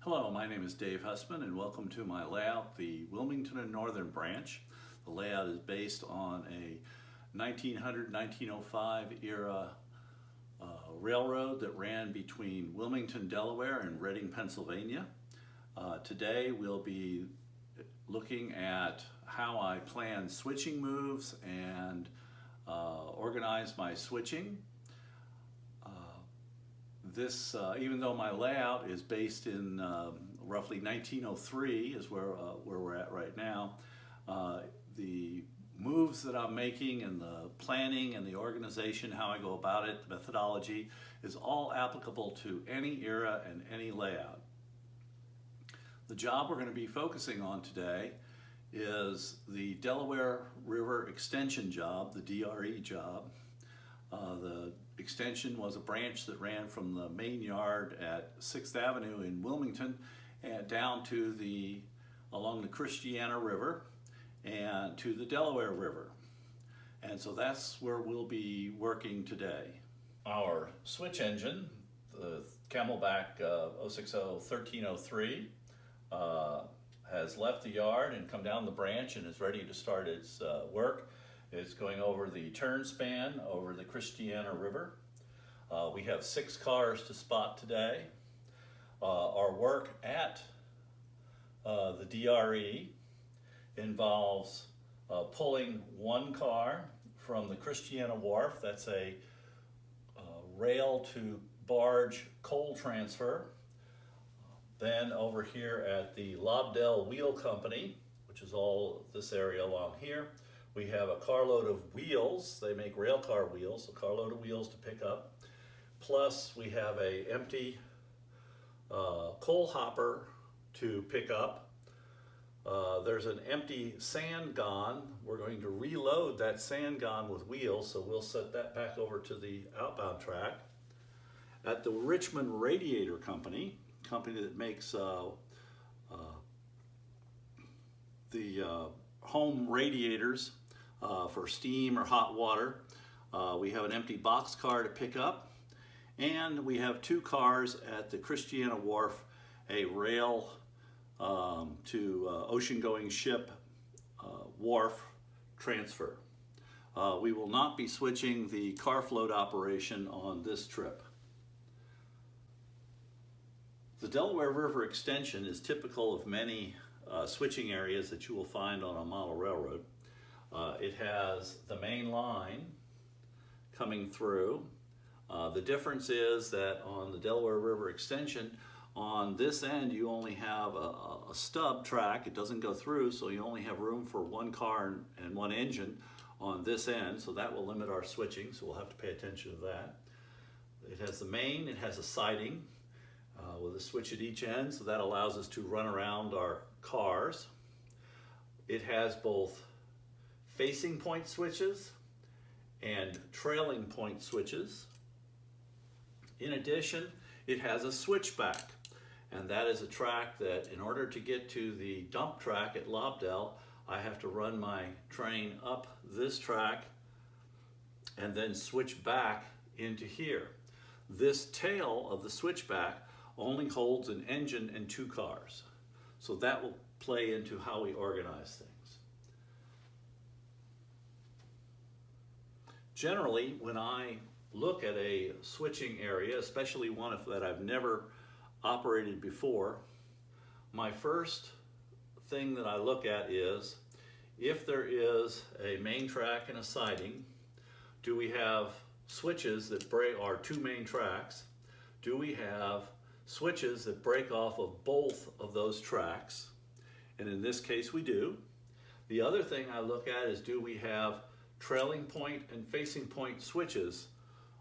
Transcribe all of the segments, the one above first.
Hello, my name is Dave Hussman and welcome to my layout, the Wilmington and Northern Branch. The layout is based on a 1900-1905 era railroad that ran between Wilmington, Delaware and Reading, Pennsylvania. Today we'll be looking at how I plan switching moves and organize my switching. Even though my layout is based in roughly 1903 is where we're at right now, the moves that I'm making and the planning and the organization, how I go about it, the methodology, is all applicable to any era and any layout. The job we're going to be focusing on today is the Delaware River Extension job, the DRE job. The extension was a branch that ran from the main yard at 6th Avenue in Wilmington and down to along the Christiana River and to the Delaware River. And so that's where we'll be working today. Our switch engine, the Camelback 060-1303, has left the yard and come down the branch and is ready to start its work. It's going over the turn span over the Christiana River. We have 6 cars to spot today. Our work at the DRE involves pulling one car from the Christiana Wharf. That's a rail to barge coal transfer. Then over here at the Lobdell Wheel Company, which is all this area along here, we have a carload of wheels. They make rail car wheels, a carload of wheels to pick up. Plus we have an empty coal hopper to pick up. There's an empty sand gon. We're going to reload that sand gon with wheels, so we'll set that back over to the outbound track. At the Richmond Radiator Company that makes the home radiators for steam or hot water. We have an empty box car to pick up, and we have 2 cars at the Christiana Wharf, a rail to ocean-going ship wharf transfer. We will not be switching the car float operation on this trip. The Delaware River Extension is typical of many switching areas that you will find on a model railroad. It has the main line coming through. The difference is that on the Delaware River Extension, on this end you only have a stub track. It doesn't go through, so you only have room for 1 car and 1 engine on this end, so that will limit our switching, so we'll have to pay attention to that. It has the main, it has a siding with a switch at each end, so that allows us to run around our cars. It has both facing point switches and trailing point switches. In addition, it has a switchback, and that is a track that in order to get to the dump track at Lobdell, I have to run my train up this track and then switch back into here. This tail of the switchback only holds an engine and 2 cars. So that will play into how we organize things. Generally, when I look at a switching area, especially one that I've never operated before, my first thing that I look at is, if there is a main track and a siding, do we have switches that break our 2 main tracks? Do we have switches that break off of both of those tracks? And in this case we do. The other thing I look at is, do we have trailing point and facing point switches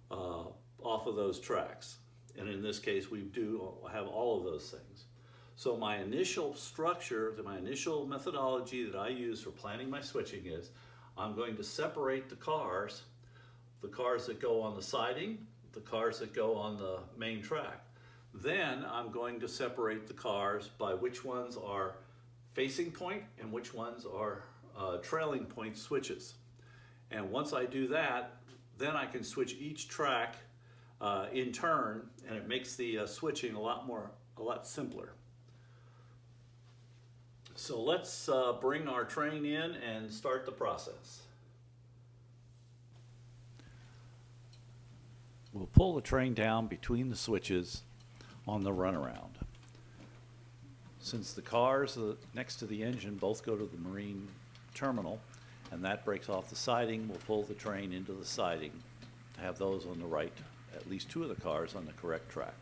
off of those tracks? And in this case we do have all of those things. So my initial structure, my initial methodology that I use for planning my switching is, I'm going to separate the cars that go on the siding, the cars that go on the main track. Then I'm going to separate the cars by which ones are facing point and which ones are trailing point switches. And once I do that, then I can switch each track in turn, and it makes the switching a lot simpler. So let's bring our train in and start the process. We'll pull the train down between the switches on the runaround. Since the cars next to the engine both go to the marine terminal, and that breaks off the siding, we'll pull the train into the siding to have those on the right, at least two of the cars on the correct track.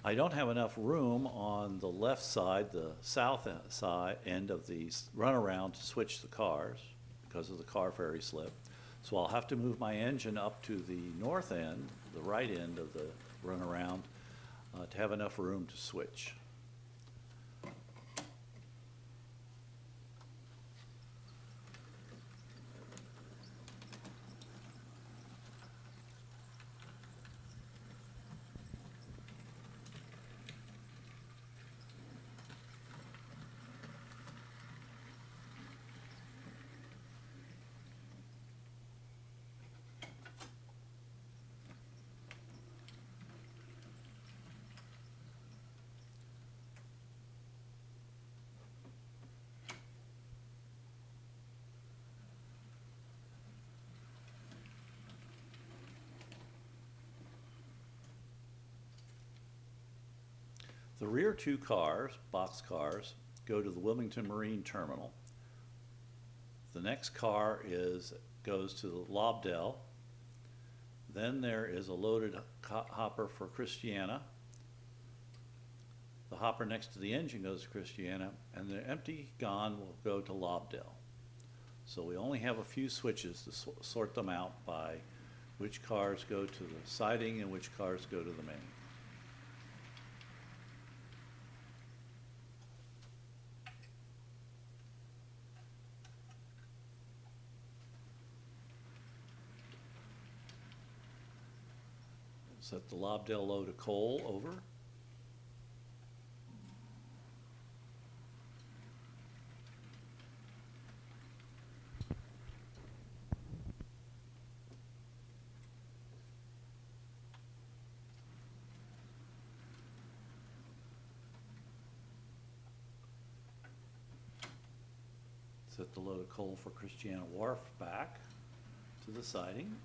I don't have enough room on the left side, the south side end of the runaround, to switch the cars because of the car ferry slip. So I'll have to move my engine up to the north end, the right end of the runaround, to have enough room to switch. The rear two cars, box cars, go to the Wilmington Marine Terminal. The next car goes to Lobdell. Then there is a loaded hopper for Christiana. The hopper next to the engine goes to Christiana, and the empty gon will go to Lobdell. So we only have a few switches to sort them out by which cars go to the siding and which cars go to the main. Set the Lobdell load of coal over. Set the load of coal for Christiana Wharf back to the siding.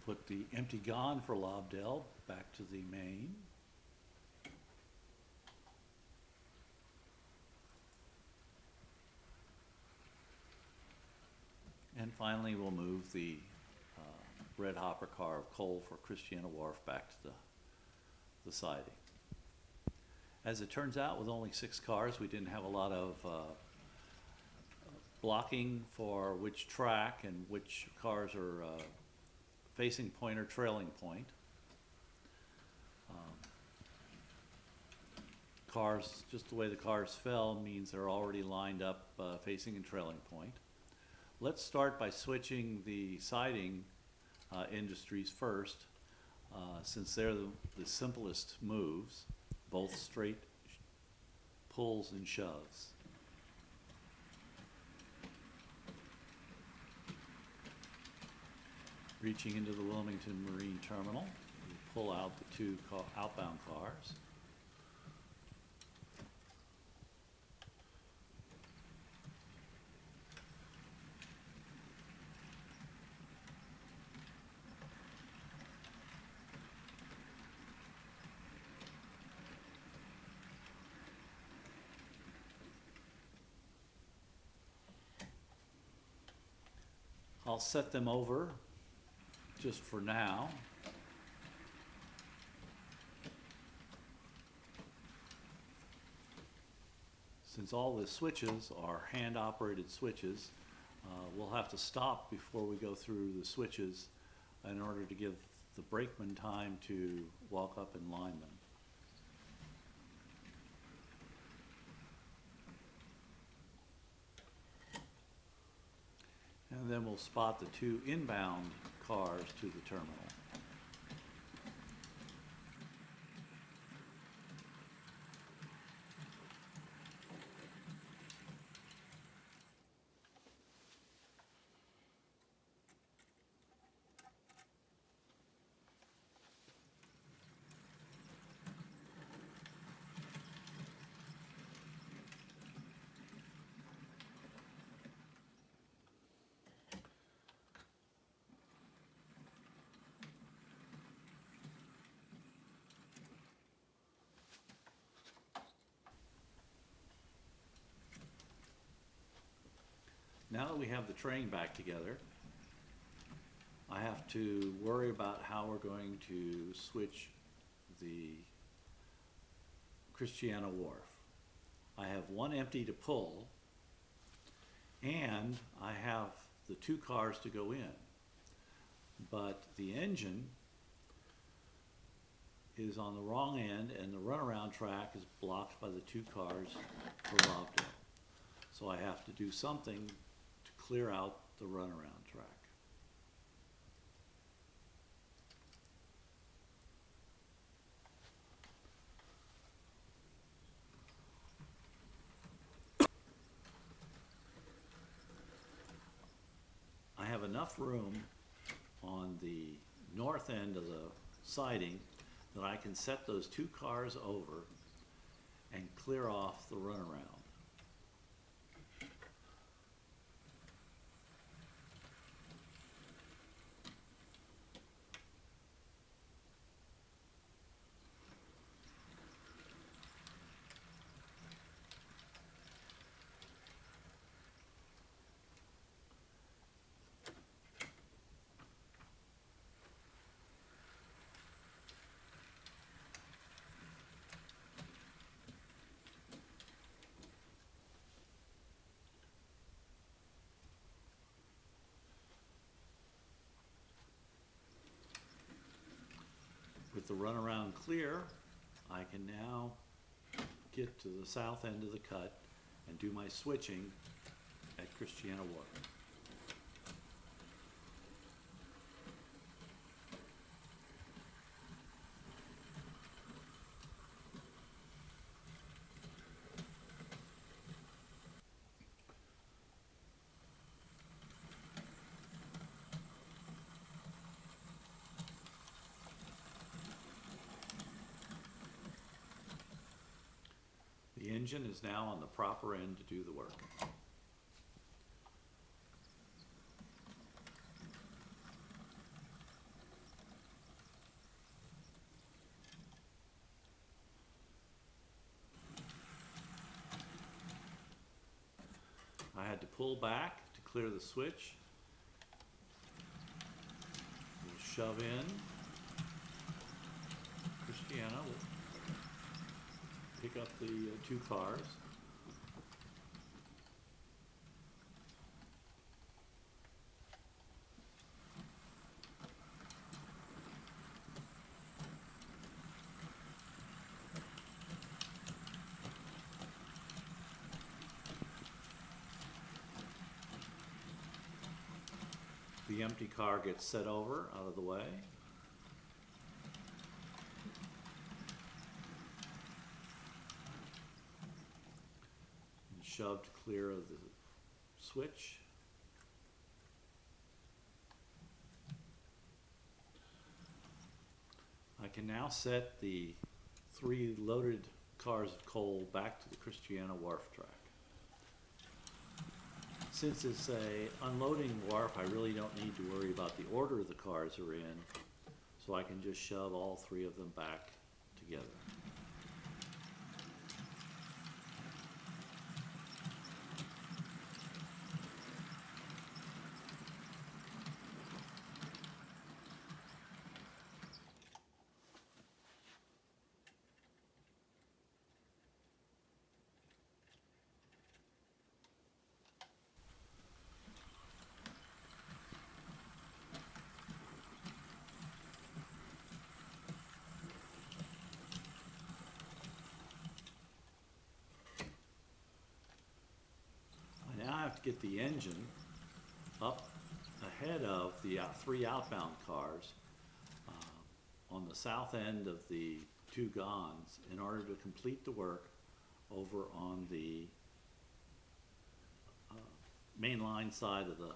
Put the empty gon for Lobdell back to the main. And finally, we'll move the red hopper car of coal for Christiana Wharf back to the siding. As it turns out, with only 6 cars, we didn't have a lot of blocking for which track and which cars are facing point or trailing point. Cars, just the way the cars fell means they're already lined up facing and trailing point. Let's start by switching the siding industries first, since they're the simplest moves, both straight pulls and shoves. Reaching into the Wilmington Marine Terminal, we pull out the 2 outbound cars. I'll set them over just for now. Since all the switches are hand-operated switches, we'll have to stop before we go through the switches in order to give the brakeman time to walk up and line them. And then we'll spot the 2 inbound cars to the terminal. now that we have the train back together, I have to worry about how we're going to switch the Christiana Wharf. I have one empty to pull, and I have the 2 cars to go in. But the engine is on the wrong end, and the runaround track is blocked by the 2 cars for Lobdell. So I have to do something to clear out the runaround track. I have enough room on the north end of the siding that I can set those 2 cars over and clear off the runaround. With the runaround clear, I can now get to the south end of the cut and do my switching at Christiana Wharf. The engine is now on the proper end to do the work. I had to pull back to clear the switch. We'll shove in Christiana. We'll pick up the 2 cars. The empty car gets set over out of the way. Shoved clear of the switch. I can now set the 3 loaded cars of coal back to the Christiana Wharf track. Since it's a unloading wharf, I really don't need to worry about the order the cars are in, so I can just shove all 3 of them back together. To get the engine up ahead of the 3 outbound cars on the south end of the 2 gonds in order to complete the work over on the main line side of the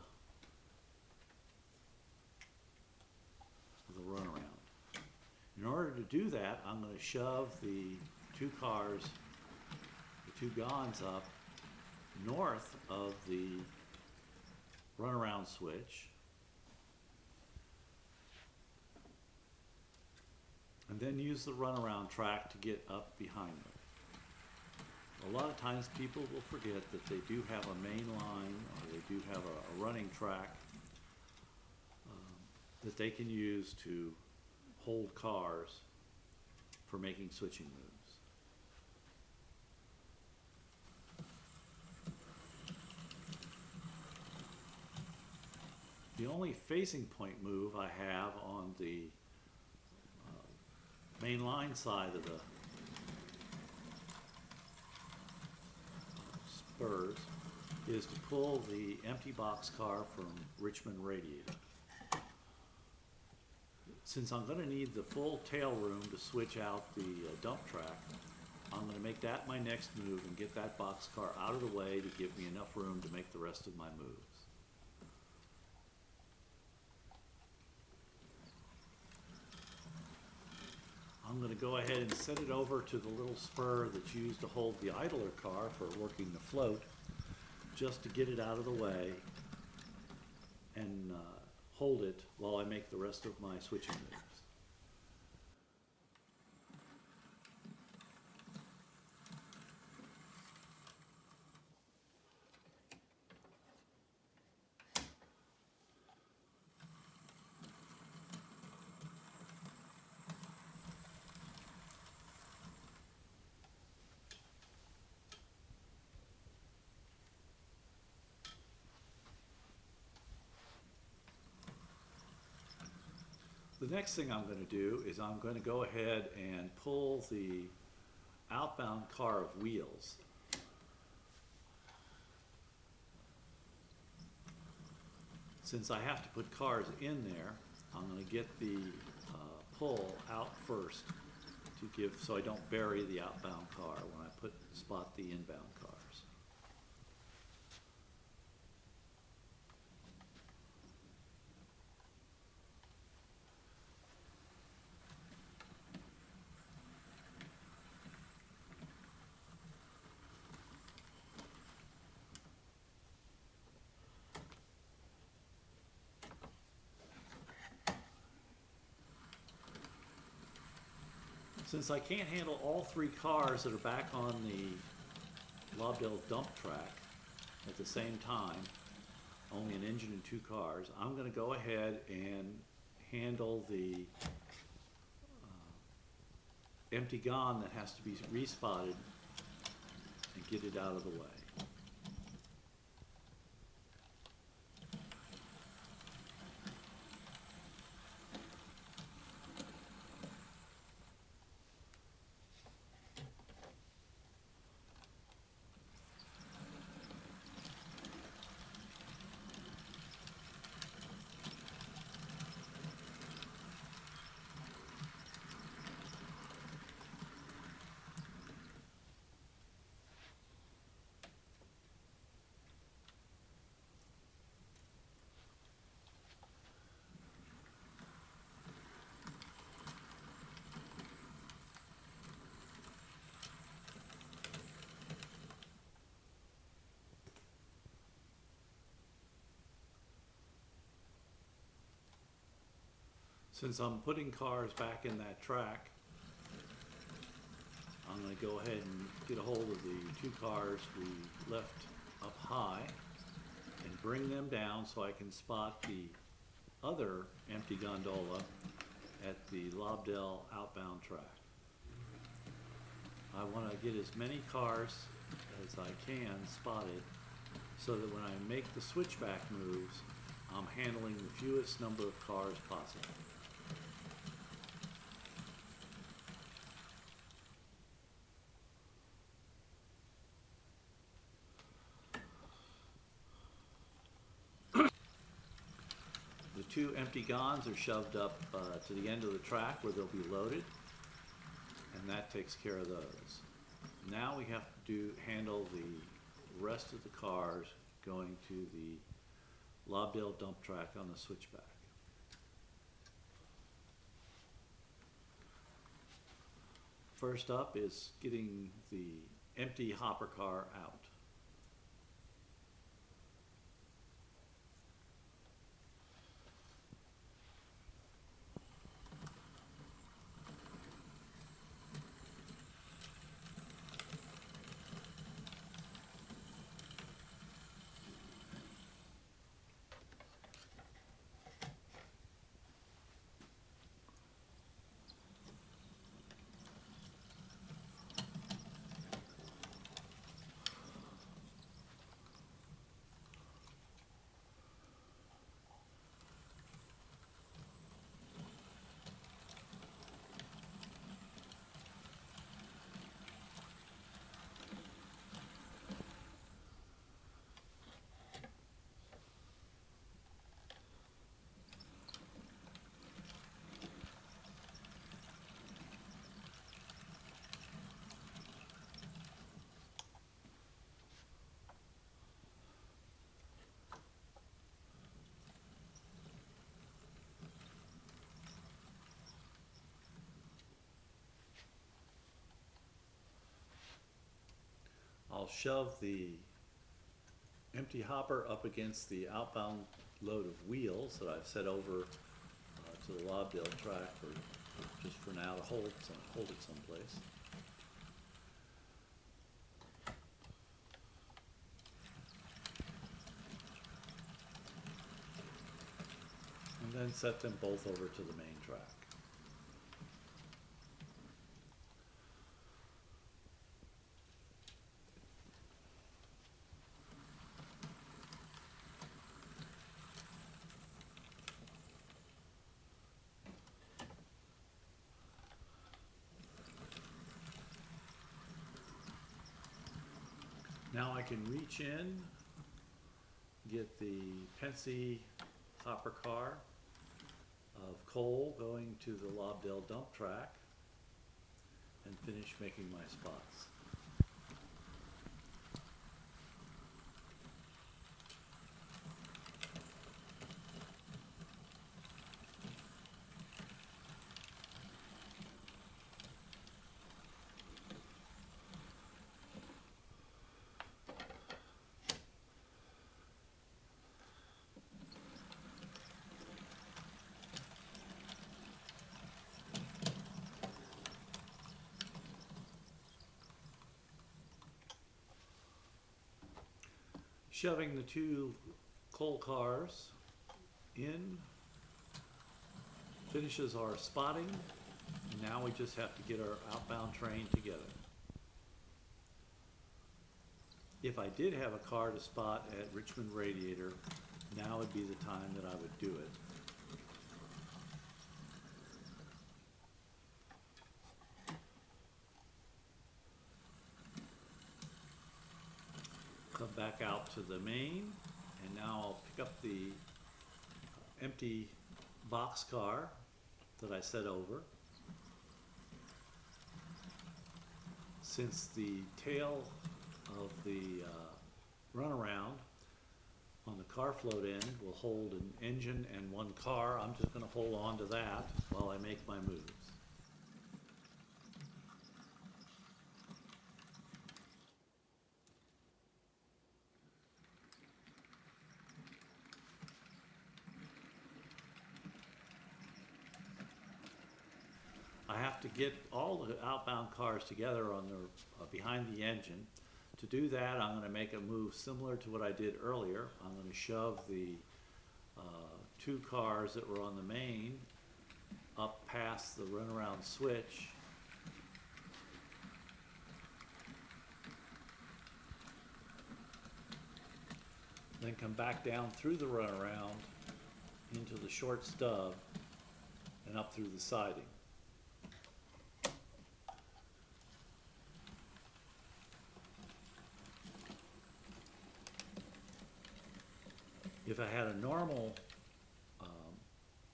runaround. In order to do that, I'm going to shove the 2 cars, the 2 gonds up north of the runaround switch, and then use the runaround track to get up behind them. A lot of times people will forget that they do have a main line, or they do have a running track that they can use to hold cars for making switching moves. The only facing point move I have on the main line side of the spurs is to pull the empty boxcar from Richmond radiator. Since I'm going to need the full tail room to switch out the dump track, I'm going to make that my next move and get that boxcar out of the way to give me enough room to make the rest of my moves. I'm going to go ahead and set it over to the little spur that's used to hold the idler car for working the float, just to get it out of the way and hold it while I make the rest of my switching moves. The next thing I'm going to do is I'm going to go ahead and pull the outbound car of wheels. Since I have to put cars in there, I'm going to get the pull out first to give, so I don't bury the outbound car when I spot the inbound cars. Since I can't handle all three cars that are back on the Lobdell dump track at the same time, only an engine and two cars, I'm going to go ahead and handle the empty gon that has to be respotted and get it out of the way. Since I'm putting cars back in that track, I'm going to go ahead and get a hold of the two cars we left up high and bring them down so I can spot the other empty gondola at the Lobdell outbound track. I want to get as many cars as I can spotted so that when I make the switchback moves, I'm handling the fewest number of cars possible. Two empty gons are shoved up to the end of the track where they'll be loaded, and that takes care of those. Now we have to handle the rest of the cars going to the Lobdell dump track on the switchback. First up is getting the empty hopper car out. shove the empty hopper up against the outbound load of wheels that I've set over to the Lobdell track just for now to hold it someplace. And then set them both over to the main track. Now I can reach in, get the Pensy hopper car of coal going to the Lobdell dump track and finish making my spots. Shoving the two coal cars in finishes our spotting. Now we just have to get our outbound train together. If I did have a car to spot at Richmond Radiator, now would be the time that I would do it. Come back out to the main, and now I'll pick up the empty box car that I set over. Since the tail of the runaround on the car float end will hold an engine and one car, I'm just going to hold on to that while I make my moves. I have to get all the outbound cars together on their behind the engine. To do that, I'm going to make a move similar to what I did earlier. I'm going to shove the two cars that were on the main up past the runaround switch. Then come back down through the runaround into the short stub and up through the siding. If I had a normal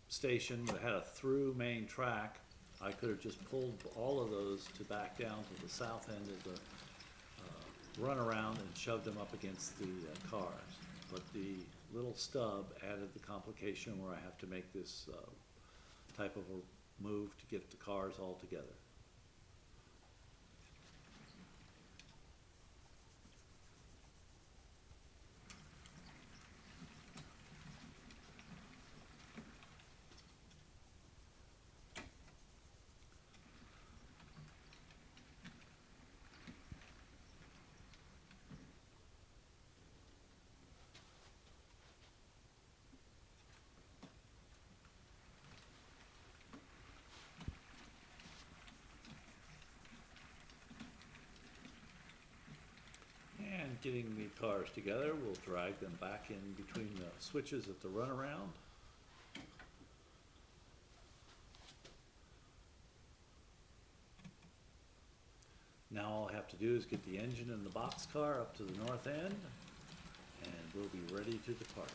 station that had a through main track, I could have just pulled all of those to back down to the south end of the runaround and shoved them up against the cars. But the little stub added the complication where I have to make this type of a move to get the cars all together. Getting the cars together, we'll drag them back in between the switches at the runaround. Now all I have to do is get the engine and the boxcar up to the north end, and we'll be ready to depart.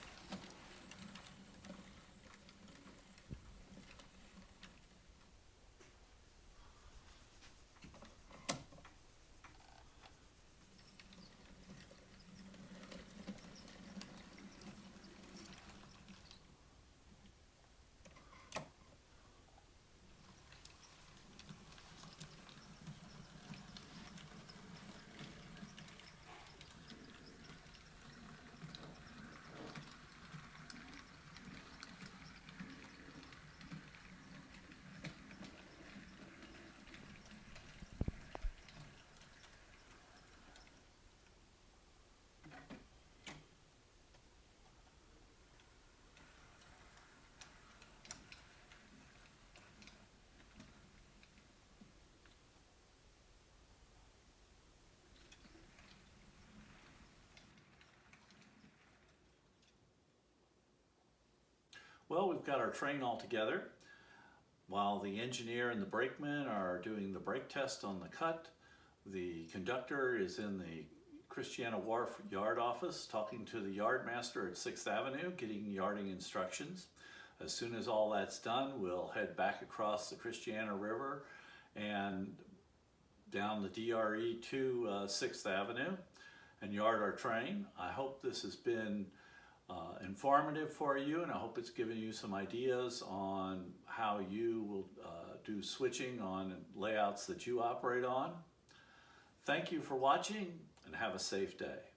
Well, we've got our train all together. While the engineer and the brakeman are doing the brake test on the cut, the conductor is in the Christiana Wharf yard office talking to the yard master at 6th Avenue, getting yarding instructions. As soon as all that's done, we'll head back across the Christiana River and down the DRE to 6th Avenue and yard our train. I hope this has been informative for you, and I hope it's given you some ideas on how you will do switching on layouts that you operate on. Thank you for watching, and have a safe day.